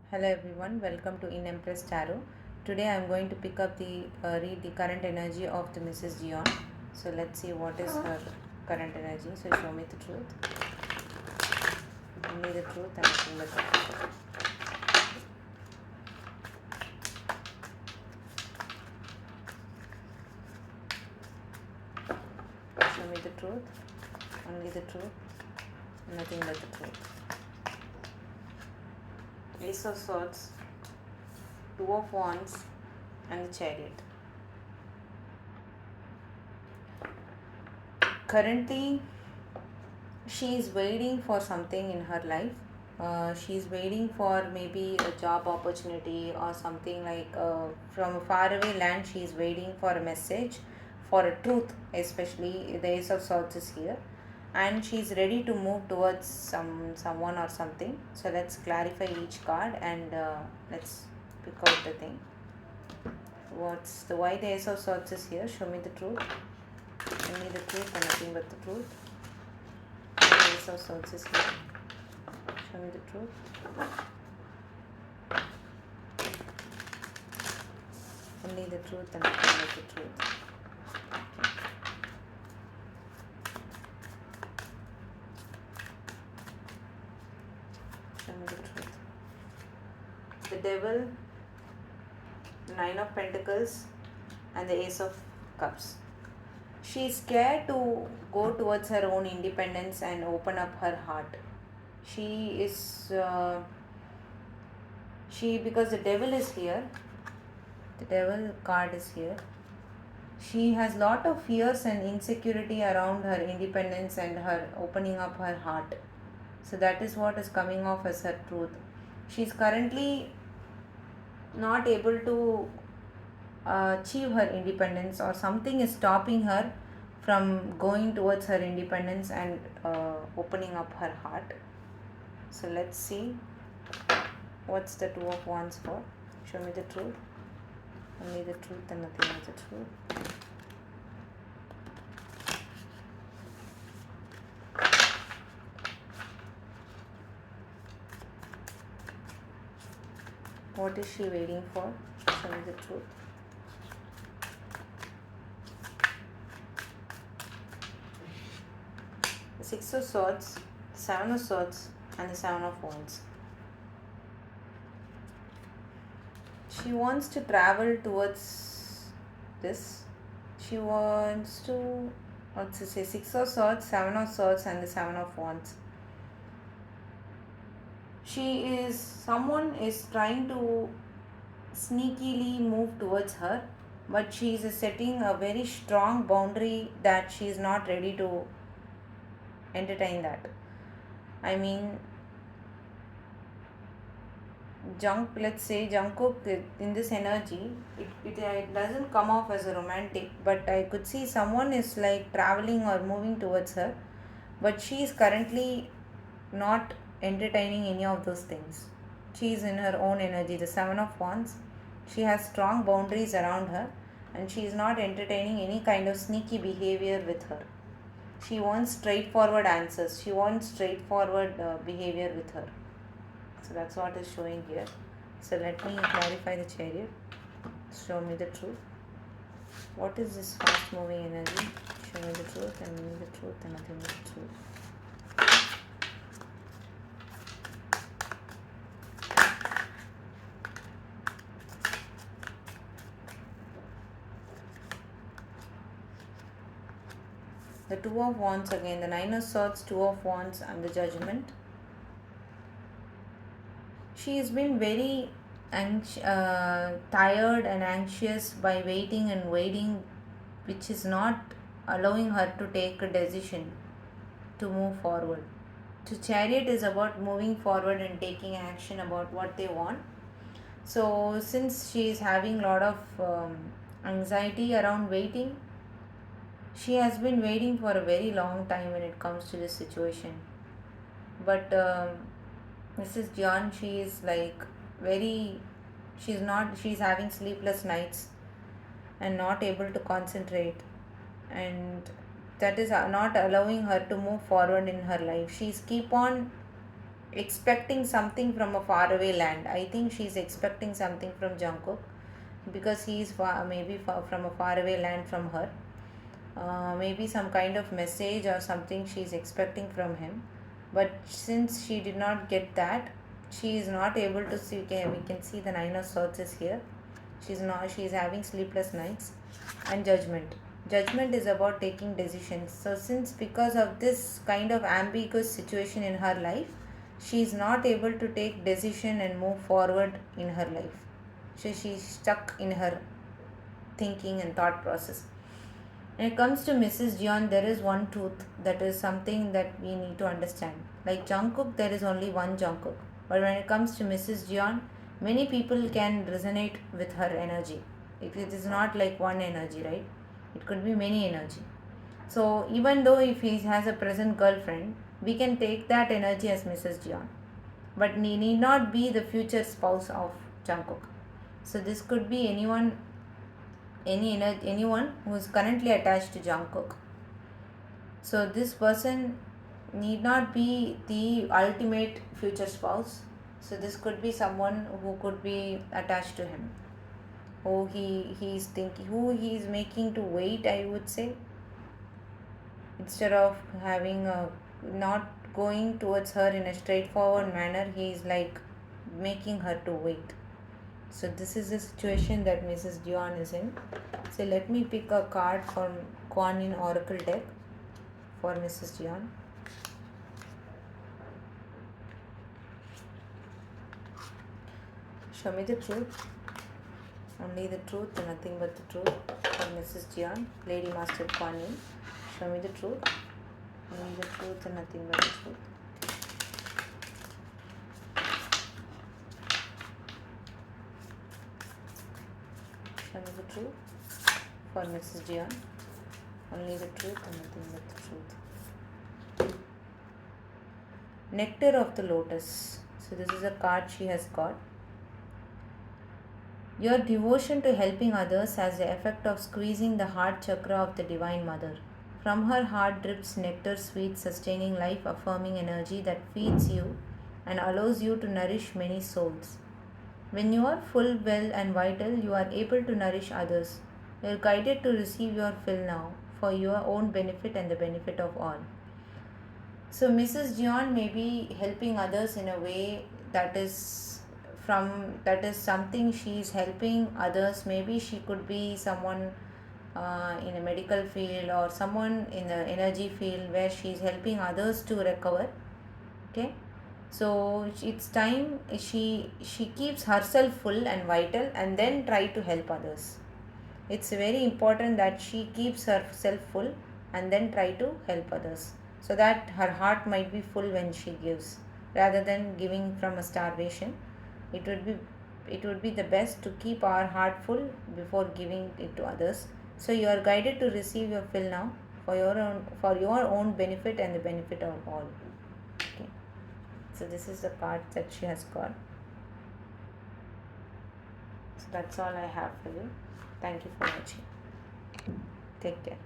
Hello everyone, welcome to In Empress Tarot. Today I am going to pick up the read the current energy of the Mrs. Dion. So let's see what is her current energy. So show me the truth, only the truth and nothing but the truth. Show me the truth, only the truth, nothing but the truth. Ace of Swords, Two of Wands, and the Chariot. Currently, she is waiting for something in her life. She's waiting for maybe a job opportunity or something like from a faraway land. She's waiting for a message, for a truth, especially the Ace of Swords is here, and she's ready to move towards someone or something. So let's clarify each card and let's pick out the thing. What's the why the Ace of Swords is here? Show me the truth. Only the truth and nothing but the truth. Ace of Swords is here. Show me the truth. Only the truth and nothing but the truth. Show me the truth. The Devil, Nine of Pentacles, and the Ace of Cups. She is scared to go towards her own independence and open up her heart. She is because the Devil is here. The Devil card is here. She has lot of fears and insecurity around her independence and her opening up her heart. So that is what is coming off as her truth. She is currently not able to achieve her independence, or something is stopping her from going towards her independence and opening up her heart. So let's see what's the Two of Wands for. Show me the truth, only the truth and nothing but the truth. What is she waiting for? Show me the truth. The Six of Swords, the Seven of Swords, and the Seven of Wands. She wants to travel towards this. She wants to, what's to say, Six of Swords, Seven of Swords, and the Seven of Wands. Someone is trying to sneakily move towards her, but she is setting a very strong boundary that she is not ready to entertain that. I mean, let's say Jungkook in this energy, it doesn't come off as a romantic, but I could see someone is like traveling or moving towards her, but she is currently not entertaining any of those things. She is in her own energy, the Seven of Wands. She has strong boundaries around her, and she is not entertaining any kind of sneaky behavior with her. She wants straightforward answers, she wants straightforward behavior with her. So that's what is showing here. So let me clarify the Chariot. Show me the truth. What is this fast moving energy? Show me the truth and only the truth and nothing but the truth. The Two of Wands again, the Nine of Swords, Two of Wands, and the Judgment. She has been very tired and anxious by waiting and waiting, which is not allowing her to take a decision to move forward. The Chariot is about moving forward and taking action about what they want. So since she is having a lot of anxiety around waiting, she has been waiting for a very long time when it comes to this situation. But Mrs. John, she is like very, she's having sleepless nights and not able to concentrate, and that is not allowing her to move forward in her life. She's keep on expecting something from a faraway land. I think she's expecting something from Jungkook because he's maybe from a faraway land from her. Maybe some kind of message or something she's expecting from him. But since she did not get that, she is not able to see. We can see the Nine of Swords is here. She's having sleepless nights. And judgment is about taking decisions. So since because of this kind of ambiguous situation in her life, she is not able to take decision and move forward in her life. So she's stuck in her thinking and thought process. When it comes to Mrs. Jeon, there is one truth that is something that we need to understand. Like Jungkook, there is only one Jungkook. But when it comes to Mrs. Jeon, many people can resonate with her energy. It is not like one energy, right? It could be many energy. So even though if he has a present girlfriend, we can take that energy as Mrs. Jeon. But he need not be the future spouse of Jungkook. So this could be anyone who is currently attached to Jungkook. So this person need not be the ultimate future spouse. So this could be someone who could be attached to him, who he is thinking, who he is making to wait, I would say, instead of having a not going towards her in a straightforward manner. He is like making her to wait. So this is the situation that Mrs. Jeon is in. So let me pick a card from Kuan Yin Oracle deck for Mrs. Jeon. Show me the truth. Only the truth and nothing but the truth for Mrs. Jeon. Lady Master Kuan Yin. Show me the truth. Only the truth and nothing but the truth. Show me the truth for Mrs. Jeon. Only the truth and nothing but the truth. Nectar of the Lotus. So this is a card she has got. Your devotion to helping others has the effect of squeezing the heart chakra of the Divine Mother. From her heart drips nectar, sweet, sustaining, life affirming energy that feeds you and allows you to nourish many souls. When you are full, well, and vital, you are able to nourish others. You are guided to receive your fill now for your own benefit and the benefit of all. So, Mrs. Jeon may be helping others in a way that is something she is helping others. Maybe she could be someone in a medical field or someone in the energy field where she is helping others to recover. Okay, so it's time she keeps herself full and vital and then try to help others. It's very important that she keeps herself full and then try to help others, so that her heart might be full when she gives rather than giving from a starvation. It would be the best to keep our heart full before giving it to others. So you are guided to receive your fill now for your own benefit and the benefit of all. Okay, so this is the card that she has got. So that's all I have for you. Thank you for watching. Take care.